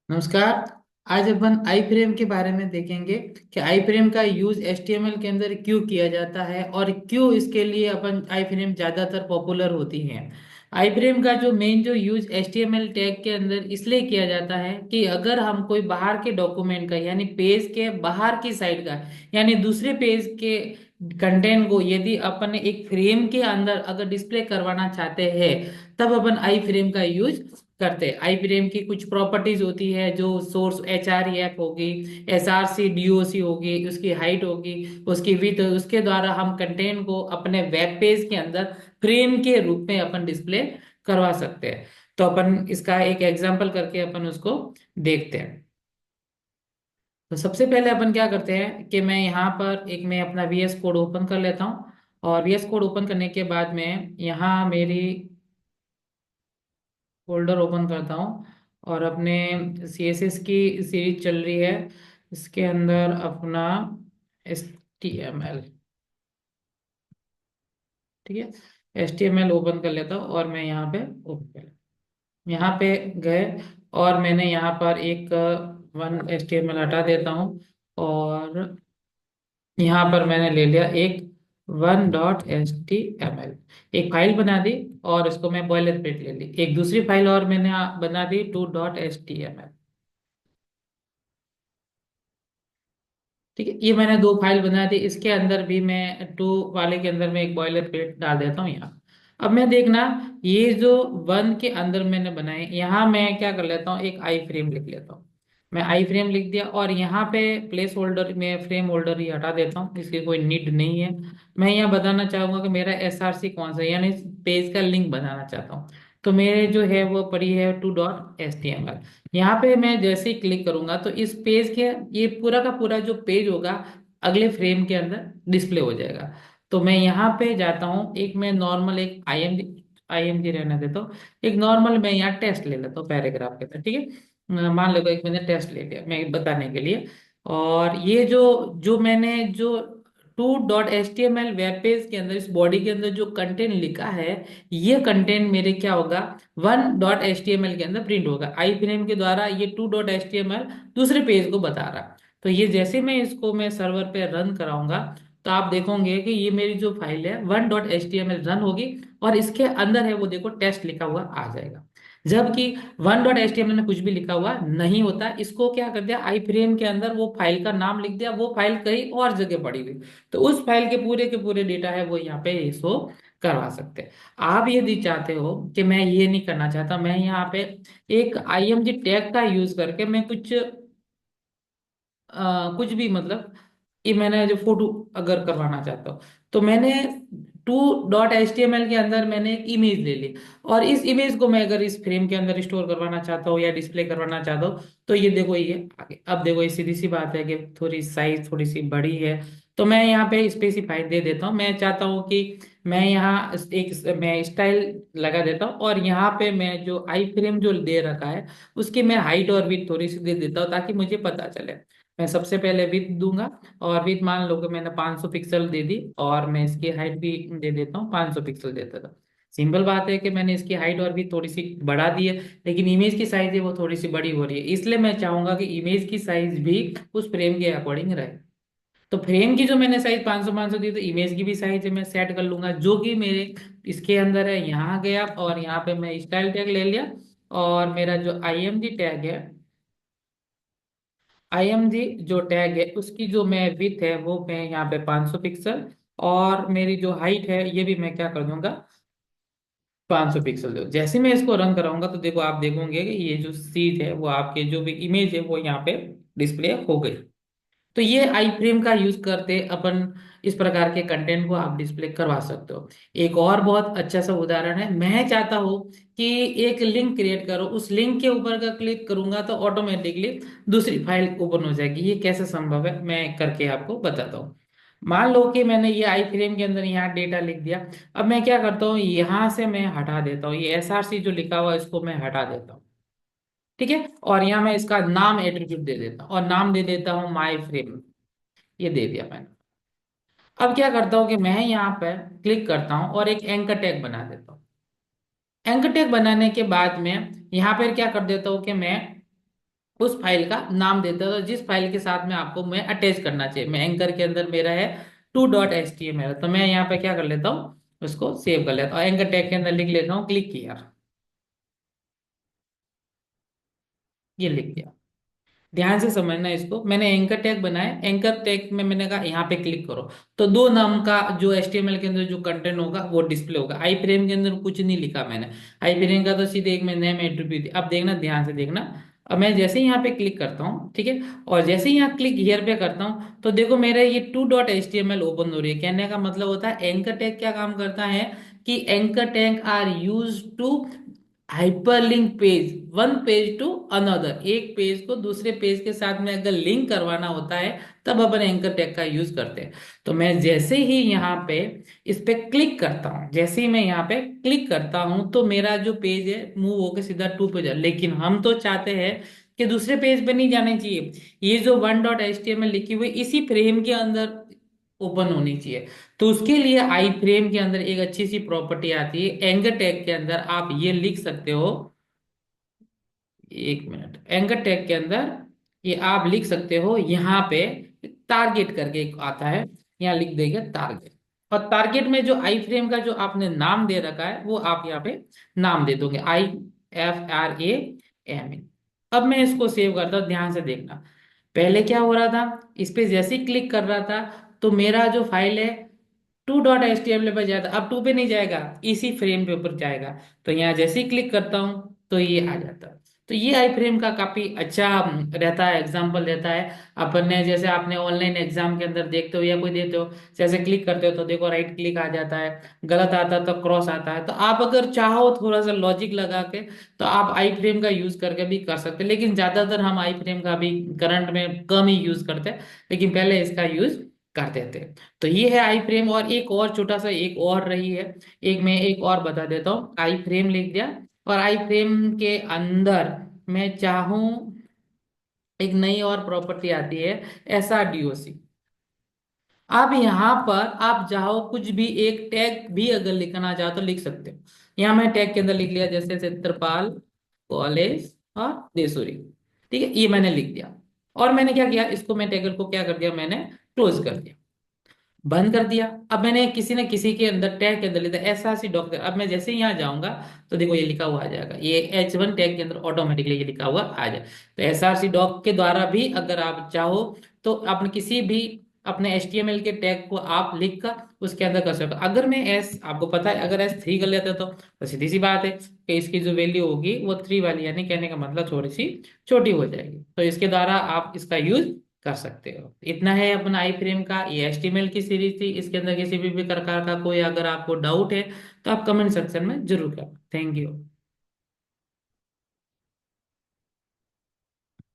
नमस्कार। आज अपन आई फ्रेम के बारे में देखेंगे कि आई फ्रेम का यूज HTML के अंदर क्यों किया जाता है और क्यों इसके लिए अपन आई फ्रेम ज़्यादातर पॉपुलर होती है। आई फ्रेम का जो मेन जो यूज HTML टैग के अंदर इसलिए किया जाता है कि अगर हम कोई बाहर के डॉक्यूमेंट का यानी पेज के बाहर की साइड का यानी दूसरे पेज के कंटेंट को यदि अपन एक फ्रेम के अंदर अगर डिस्प्ले करवाना चाहते हैं तब अपन आई फ्रेम का यूज करते हैं। आई फ्रेम की कुछ प्रॉपर्टीज होती है जो सोर्स HREF होगी, SRC DOC होगी, उसकी हाइट होगी, उसकी विड्थ, उसके द्वारा हम कंटेंट को अपने वेब पेज के अंदर फ्रेम के रूप में अपन डिस्प्ले करवा सकते हैं। तो अपन इसका एक एग्जांपल करके अपन उसको देखते हैं। तो सबसे पहले अपन क्या करते हैं कि मैं यहाँ पर एक मैं अपना VS कोड ओपन कर लेता हूँ और VS कोड ओपन करने के बाद में यहाँ मेरी फोल्डर ओपन करता हूँ और अपने CSS की सीरीज चल रही है, इसके अंदर अपना HTML, ठीक है, HTML ओपन कर लेता हूँ और मैं यहाँ पे ओपन कर यहाँ पे गए और मैंने यहाँ पर एक वन HTML हटा देता हूँ और यहाँ पर मैंने ले लिया एक 1.html, एक फाइल बना दी और इसको मैं बॉयलर प्लेट ले ली। एक दूसरी फाइल और मैंने बना दी 2.html, ठीक है। ये मैंने दो फाइल बना दी, इसके अंदर भी मैं टू वाले के अंदर मैं एक बॉयलर प्लेट डाल देता हूँ यहाँ। अब मैं देखना, ये जो वन के अंदर मैंने बनाए यहाँ मैं क्या कर लेता हूँ, एक आई फ्रेम लिख लेता हूँ। मैं आई फ्रेम लिख दिया और यहाँ पे प्लेस होल्डर में फ्रेम होल्डर ही हटा देता हूँ, इसकी कोई नीड नहीं है। मैं यहाँ बताना चाहूंगा कि मेरा SRC कौन सा है, यानी पेज का लिंक बनाना चाहता हूँ। तो मेरे जो है वो पड़ी है 2.html। यहाँ पे मैं जैसे ही क्लिक करूंगा तो इस पेज के ये पूरा का पूरा जो पेज होगा अगले फ्रेम के अंदर डिस्प्ले हो जाएगा। तो मैं यहाँ पे जाता हूँ, एक मैं नॉर्मल एक IMG रहने देता हूँ, एक नॉर्मल मैं यहाँ टेस्ट ले लेता हूँ पैराग्राफ के अंदर, ठीक है। मान लो एक मैंने टेस्ट ले लिया मैं बताने के लिए। और ये जो जो मैंने जो 2.html वेब पेज के अंदर इस बॉडी के अंदर जो कंटेंट लिखा है, ये कंटेंट मेरे क्या होगा, 1.html के अंदर प्रिंट होगा। आई फ्रेम के द्वारा ये 2.html दूसरे पेज को बता रहा। तो ये जैसे मैं इसको मैं सर्वर पे रन कराऊंगा तो आप देखोगे कि ये मेरी जो फाइल है 1.html रन होगी और इसके अंदर है वो देखो टेस्ट लिखा हुआ आ जाएगा। जबकि 1.html में कुछ भी लिखा हुआ नहीं होता, इसको क्या कर दिया आई फ्रेम के अंदर वो फाइल का नाम लिख दिया, वो फाइल कहीं और जगह पड़ी हुई। तो उस फाइल के पूरे डेटा है वो यहाँ पे शो करवा सकते हैं। आप यदि चाहते हो कि मैं ये नहीं करना चाहता, मैं यहाँ पे एक IMG टैग का यूज करके मैं कुछ कुछ भी मतलब कि मैंने जो फोटो अगर करवाना चाहता हूँ तो मैंने 2.html के अंदर मैंने एक इमेज ले ली और इस इमेज को मैं अगर इस फ्रेम के अंदर स्टोर करवाना चाहता हूँ या डिस्प्ले करवाना चाहता हूँ तो ये देखो ये आगे। अब देखो ये सीधी सी बात है कि थोड़ी साइज थोड़ी सी बड़ी है, तो मैं यहाँ पे स्पेसिफाई दे देता हूँ। मैं चाहता हूँ कि मैं यहाँ एक मैं स्टाइल लगा देता हूँ और यहाँ पे मैं जो आई फ्रेम जो दे रखा है उसकी मैं हाइट और विड्थ थोड़ी सी दे देता हूँ ताकि मुझे पता चले। मैं सबसे पहले विड्थ दूंगा और विड्थ मान लो कि मैंने 500 पिक्सल दे दी और मैं इसकी हाइट भी दे देता हूँ 500 पिक्सल देता था। सिंपल बात है कि मैंने इसकी हाइट और भी थोड़ी सी बढ़ा दी है, लेकिन इमेज की साइज है वो थोड़ी सी बड़ी हो रही है, इसलिए मैं चाहूंगा कि इमेज की साइज भी उस फ्रेम के अकॉर्डिंग रहे। तो फ्रेम की जो मैंने साइज 500 500 दी तो इमेज की भी साइज है मैं सेट कर लूंगा जो कि मेरे इसके अंदर है। यहाँ गया और यहाँ पे मैं स्टाइल टैग ले लिया और मेरा जो IMG टैग है, IMG जो टैग है उसकी जो मैं विथ है वो मैं यहाँ पे 500 पिक्सल और मेरी जो हाइट है ये भी मैं क्या कर दूंगा 500 पिक्सल दो। जैसे मैं इसको रन कराऊंगा तो देखो आप देखोगे कि ये जो सीट है वो आपके जो भी इमेज है वो यहाँ पे डिस्प्ले हो गई। तो ये आई फ्रेम का यूज करते अपन इस प्रकार के कंटेंट को आप डिस्प्ले करवा सकते हो। एक और बहुत अच्छा सा उदाहरण है, मैं चाहता हूँ कि एक लिंक क्रिएट करो, उस लिंक के ऊपर का क्लिक करूंगा तो ऑटोमेटिकली दूसरी फाइल ओपन हो जाएगी। ये कैसे संभव है मैं करके आपको बताता हूँ। मान लो कि मैंने ये आई फ्रेम के अंदर यहाँ डेटा लिख दिया। अब मैं क्या करता हूँ, यहाँ से मैं हटा देता हूँ ये SRC जो लिखा हुआ है इसको मैं हटा देता हूँ, ठीक है। और यहाँ मैं इसका नाम एट्रीब्यूट दे देता हूँ और नाम दे देता हूँ माई फ्रेम, ये दे दिया मैंने। अब क्या करता हूँ कि मैं यहाँ पर क्लिक करता हूँ और एक एंकर टैग बना देता हूँ। एंकर टैग बनाने के बाद में यहाँ पर क्या कर देता हूँ कि मैं उस फाइल का नाम देता हूँ, तो जिस फाइल के साथ में आपको मैं अटैच करना चाहिए। मैं एंकर के अंदर मेरा है 2.html, तो मैं यहाँ पे क्या कर लेता हूँ, उसको सेव कर लेता हूँ, एंकर टैग के अंदर लिख लेता हूँ क्लिक किया, ये लिख दिया। ध्यान से समझना इसको, मैंने एंकर टैग बनाया, एंकर टैग में मैंने कहा यहाँ पे क्लिक करो, तो दो नाम का जो HTML के अंदर जो कंटेंट होगा वो डिस्प्ले होगा। आई फ्रेम के अंदर कुछ नहीं लिखा मैंने, आई फ्रेम का तो सीधे एक मैं नेम एट्रीब्यूट दिया। अब देखना, ध्यान से देखना, अब मैं जैसे ही यहाँ पे क्लिक करता हूँ, ठीक है, और जैसे ही यहाँ क्लिक हियर पे करता हूँ, तो देखो मेरा ये 2.html ओपन हो रही है। कहने का मतलब होता है एंकर टैग क्या काम करता है कि anchor tag are use to hyperlink page, one page to another, एक पेज को दूसरे पेज के साथ में अगर लिंक करवाना होता है तब अपन एंकर टैग का यूज करते हैं। तो मैं जैसे ही यहाँ पे इस पे क्लिक करता हूँ, जैसे ही मैं यहाँ पे क्लिक करता हूँ, तो मेरा जो पेज है मूव होकर सीधा टू पे जा, लेकिन हम तो चाहते हैं कि दूसरे पेज पे नहीं जाने चाहिए, ये जो 1.html लिखी हुई इसी फ्रेम के अंदर ओपन होनी चाहिए। तो उसके लिए आई फ्रेम के अंदर एक अच्छी सी प्रॉपर्टी आती है, एंकर टैग के अंदर आप ये लिख सकते हो, एक मिनट, एंकर टैग के अंदर ये आप लिख सकते हो यहाँ पे टारगेट करके एक आता है, यहाँ लिख देंगे टारगेट, और टारगेट में जो आई फ्रेम का जो आपने नाम दे रखा है वो आप यहाँ पे नाम दे दोगे IFRAM। अब मैं इसको सेव करता हूँ, ध्यान से देखना, पहले क्या हो रहा था, इस पे जैसे ही क्लिक कर रहा था तो मेरा जो फाइल है 2.html पे जाता, अब टू पे नहीं जाएगा, इसी फ्रेम पे ऊपर जाएगा। तो यहाँ जैसे ही क्लिक करता हूँ तो ये आ जाता है। तो ये आई फ्रेम का काफी अच्छा रहता है, एग्जाम्पल रहता है। अपन ने जैसे आपने ऑनलाइन एग्जाम के अंदर देखते हो या कोई देते हो, जैसे क्लिक करते हो तो देखो राइट क्लिक आ जाता है, गलत आता है तो क्रॉस आता है। तो आप अगर चाहो थोड़ा सा लॉजिक लगा के तो आप आई फ्रेम का यूज करके भी कर सकते हैं, लेकिन ज्यादातर हम आई फ्रेम का भी करंट में कम ही यूज करते हैं, लेकिन पहले इसका यूज करते थे। तो ये है आई फ्रेम, और एक और छोटा सा एक और रही है, एक मैं एक और बता देता हूँ। आई फ्रेम लिख दिया, और आई फ्रेम के अंदर मैं चाहूं एक नई और प्रॉपर्टी आती है SRDOC। अब यहाँ पर आप चाहो कुछ भी एक टैग भी अगर लिखना चाहो तो लिख सकते हो। यहाँ मैं टैग के अंदर लिख लिया, जैसे चित्रपाल कॉलेज और देसूरी, ठीक है, ये मैंने लिख दिया। और मैंने क्या किया, इसको मैं टैगल को क्या कर दिया, मैंने क्लोज कर दिया, बंद कर दिया। अब मैंने किसी न किसी के अंदर टैग के अंदर लिखा SRC डॉक्टर, अब मैं जैसे ही यहाँ जाऊंगा तो देखो ये लिखा हुआ आ जाएगा, ये H1 टैग के अंदर ऑटोमेटिकली ये लिखा हुआ आ जाए। तो SRC डॉक के द्वारा भी अगर आप चाहो तो अपने किसी भी अपने HTML के टैग को आप लिख कर उसके अंदर कर सकते हो। अगर मैं एस आपको पता है, अगर S3 कर लेते तो सीधी सी बात है कि इसकी जो वैल्यू होगी वो 3 वाली, यानी कहने का मतलब थोड़ी सी छोटी हो जाएगी। तो इसके द्वारा आप इसका यूज कर सकते हो। इतना है अपना आई फ्रेम का, ये HTML की सीरीज थी, इसके अंदर किसी भी प्रकार का कोई अगर आपको डाउट है तो आप कमेंट सेक्शन में जरूर करें। Thank you.